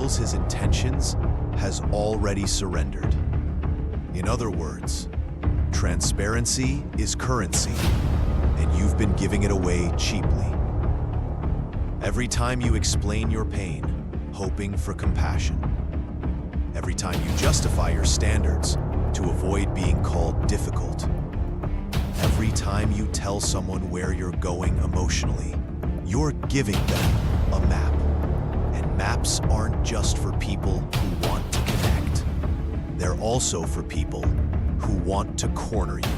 reveals his intentions has already surrendered. In other words, transparency is currency, and you've been giving it away cheaply. Every time you explain your pain, hoping for compassion. Every time you justify your standards to avoid being called difficult. Every time you tell someone where you're going emotionally, you're giving them a map. And maps aren't just for people who want to connect. They're also for people who want to corner you.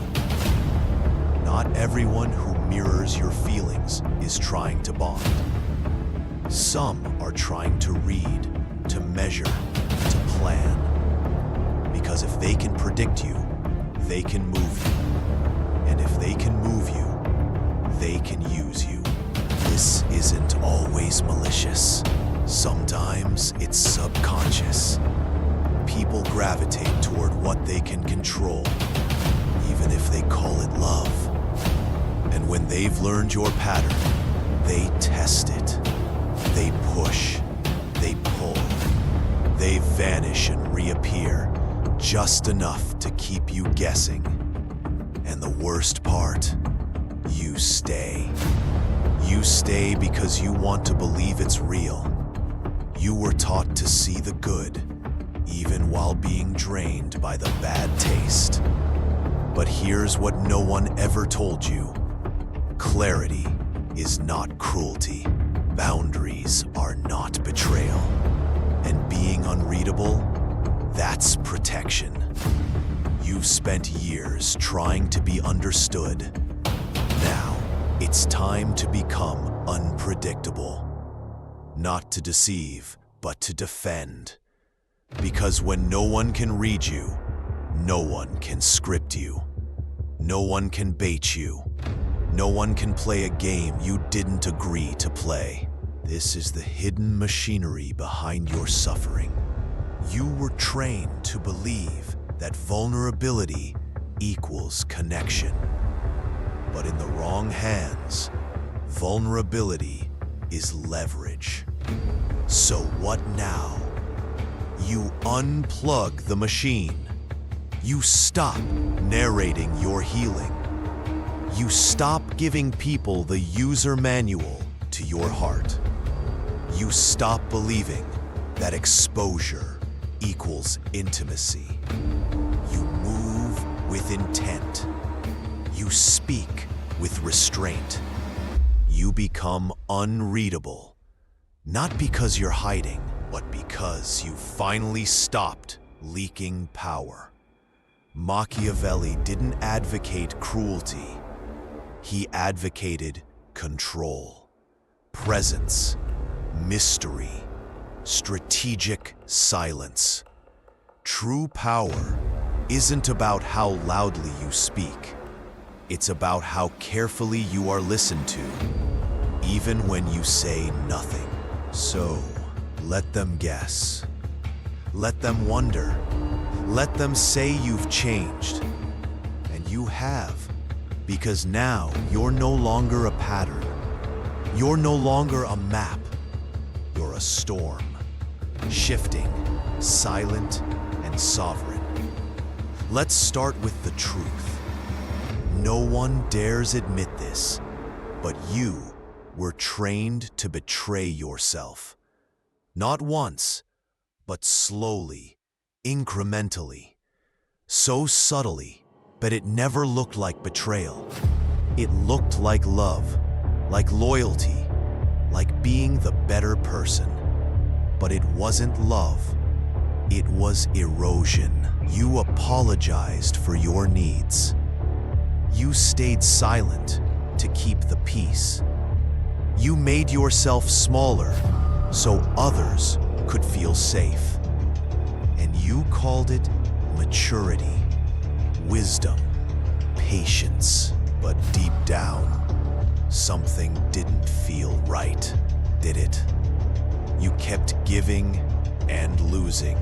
Not everyone who mirrors your feelings is trying to bond. Some are trying to read, to measure, to plan. Because if they can predict you, they can move you. And if they can move you, they can use you. This isn't always malicious. Sometimes it's subconscious. People gravitate toward what they can control, even if they call it love. And when they've learned your pattern, they test it. They push, they pull, they vanish and reappear, just enough to keep you guessing. And the worst part, you stay. You stay because you want to believe it's real. You were taught to see the good, even while being drained by the bad taste. But here's what no one ever told you. Clarity is not cruelty. Boundaries are not betrayal. And being unreadable, that's protection. You've spent years trying to be understood. Now, it's time to become unpredictable. Not to deceive, but to defend. Because when no one can read you, no one can script you. No one can bait you. No one can play a game you didn't agree to play. This is the hidden machinery behind your suffering. You were trained to believe that vulnerability equals connection. But in the wrong hands, vulnerability is leverage. So what now? You unplug the machine. You stop narrating your healing. You stop giving people the user manual to your heart. You stop believing that exposure equals intimacy. You move with intent. You speak with restraint. You become unreadable, not because you're hiding, but because you finally stopped leaking power. Machiavelli didn't advocate cruelty. He advocated control, presence, mystery, strategic silence. True power isn't about how loudly you speak. It's about how carefully you are listened to, even when you say nothing. So, let them guess. Let them wonder. Let them say you've changed. And you have, because now you're no longer a pattern. You're no longer a map. You're a storm, shifting, silent, and sovereign. Let's start with the truth. No one dares admit this, but you were trained to betray yourself. Not once, but slowly, incrementally, so subtly that it never looked like betrayal. It looked like love, like loyalty, like being the better person. But it wasn't love. It was erosion. You apologized for your needs. You stayed silent to keep the peace. You made yourself smaller so others could feel safe. And you called it maturity, wisdom, patience. But deep down, something didn't feel right, did it? You kept giving and losing.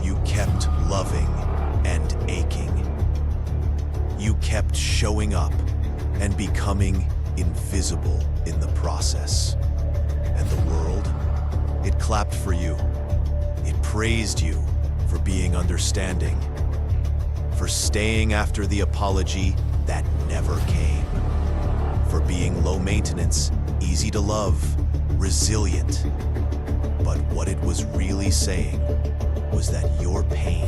You kept loving and aching. You kept showing up and becoming invisible in the process. And the world, it clapped for you. It praised you for being understanding, for staying after the apology that never came, for being low maintenance, easy to love, resilient. But what it was really saying was that your pain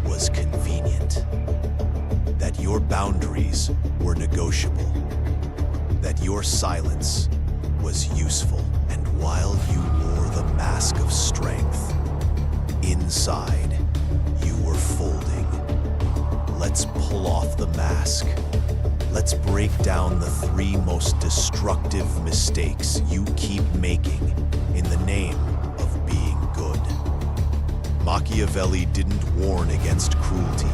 was convenient, that your boundaries were negotiable, that your silence was useful. And while you wore the mask of strength, inside you were folding. Let's pull off the mask. Let's break down the 3 most destructive mistakes you keep making in the name of being good. Machiavelli didn't warn against cruelty.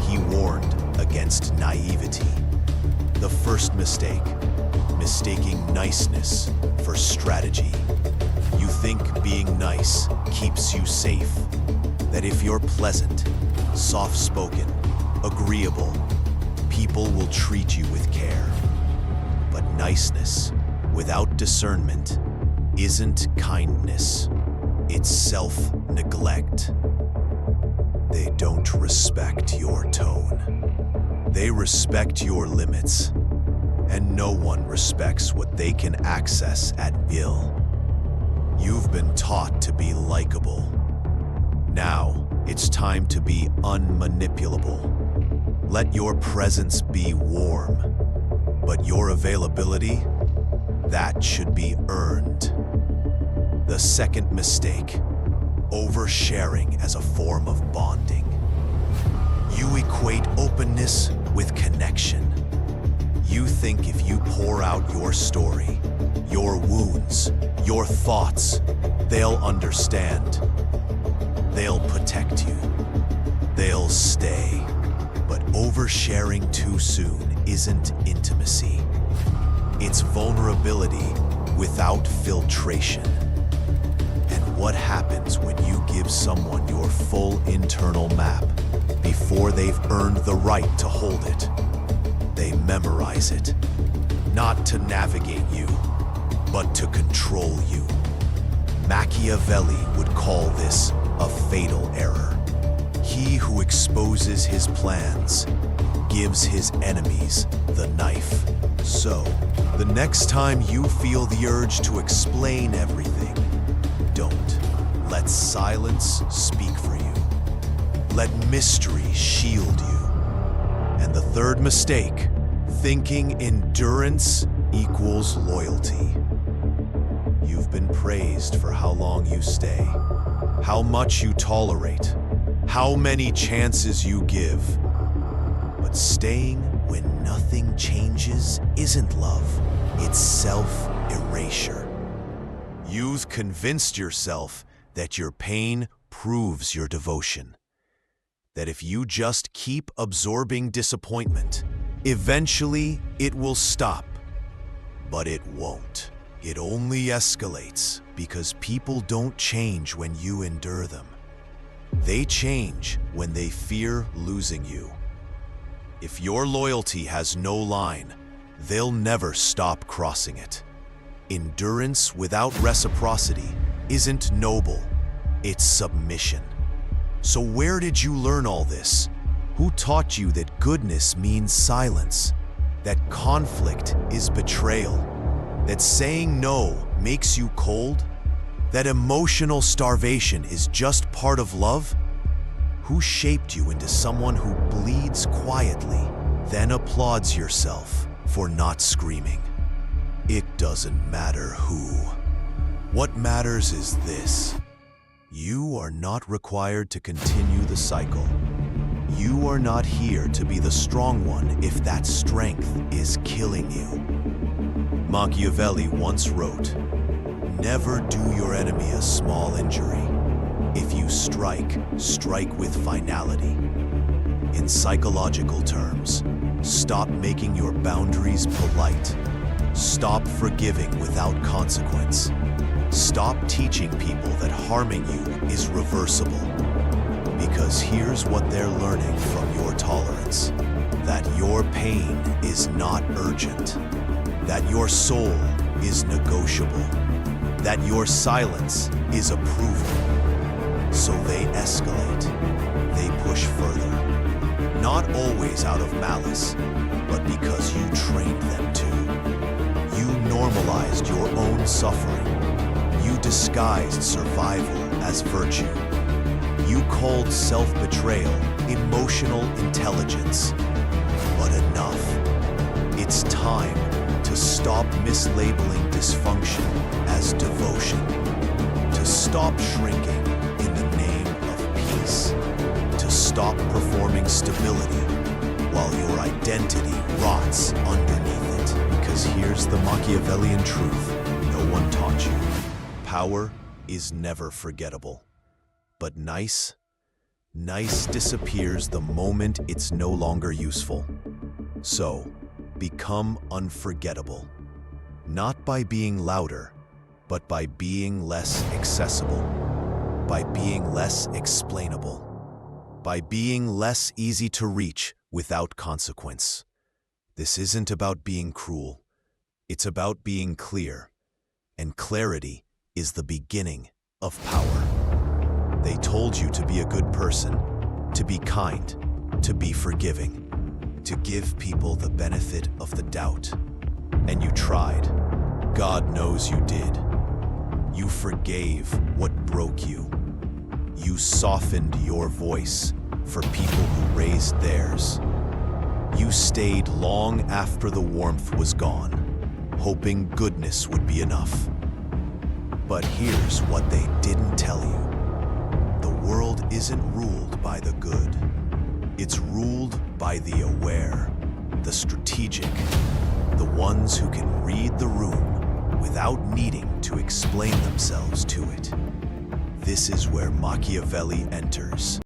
He warned against naivety. The first mistake, mistaking niceness for strategy. You think being nice keeps you safe, that if you're pleasant, soft-spoken, agreeable, people will treat you with care. But niceness without discernment isn't kindness, it's self-neglect. They don't respect your tone. They respect your limits. And no one respects what they can access at will. You've been taught to be likable. Now, it's time to be unmanipulable. Let your presence be warm, but your availability, that should be earned. The second mistake, oversharing as a form of bonding. You equate openness with connection. You think if you pour out your story, your wounds, your thoughts, they'll understand. They'll protect you. They'll stay. But oversharing too soon isn't intimacy. It's vulnerability without filtration. And what happens when you give someone your full internal map before they've earned the right to hold it? They memorize it, not to navigate you, but to control you. Machiavelli would call this a fatal error. He who exposes his plans gives his enemies the knife. So, the next time you feel the urge to explain everything, don't. Let silence speak for you. Let mystery shield you. And the third mistake, thinking endurance equals loyalty. You've been praised for how long you stay, how much you tolerate, how many chances you give. But staying when nothing changes isn't love, it's self-erasure. You've convinced yourself that your pain proves your devotion. That if you just keep absorbing disappointment, eventually it will stop. But it won't. It only escalates because people don't change when you endure them. They change when they fear losing you. If your loyalty has no line, they'll never stop crossing it. Endurance without reciprocity isn't noble, it's submission. So where did you learn all this? Who taught you that goodness means silence? That conflict is betrayal? That saying no makes you cold? That emotional starvation is just part of love? Who shaped you into someone who bleeds quietly, then applauds yourself for not screaming? It doesn't matter who. What matters is this. You are not required to continue the cycle. You are not here to be the strong one if that strength is killing you. Machiavelli once wrote, "Never do your enemy a small injury. If you strike, strike with finality." In psychological terms, stop making your boundaries polite. Stop forgiving without consequence. Stop teaching people that harming you is reversible. Because here's what they're learning from your tolerance. That your pain is not urgent. That your soul is negotiable. that your silence is approval. So they escalate, they push further, not always out of malice, but because you trained them to. You normalized your own suffering. You disguised survival as virtue. You called self-betrayal emotional intelligence. But enough. It's time to stop mislabeling dysfunction as devotion. To stop shrinking in the name of peace. To stop performing stability while your identity rots underneath it. Because here's the Machiavellian truth no one taught you. Power is never forgettable. But nice disappears the moment it's no longer useful. So, become unforgettable. Not by being louder, but by being less accessible. By being less explainable. By being less easy to reach without consequence. This isn't about being cruel. It's about being clear. And clarity is the beginning of power. They told you to be a good person, to be kind, to be forgiving, to give people the benefit of the doubt. And you tried. God knows you did. You forgave what broke you. You softened your voice for people who raised theirs. You stayed long after the warmth was gone, hoping goodness would be enough. But here's what they didn't tell you. The world isn't ruled by the good. It's ruled by the aware, the strategic, the ones who can read the room without needing to explain themselves to it. This is where Machiavelli enters.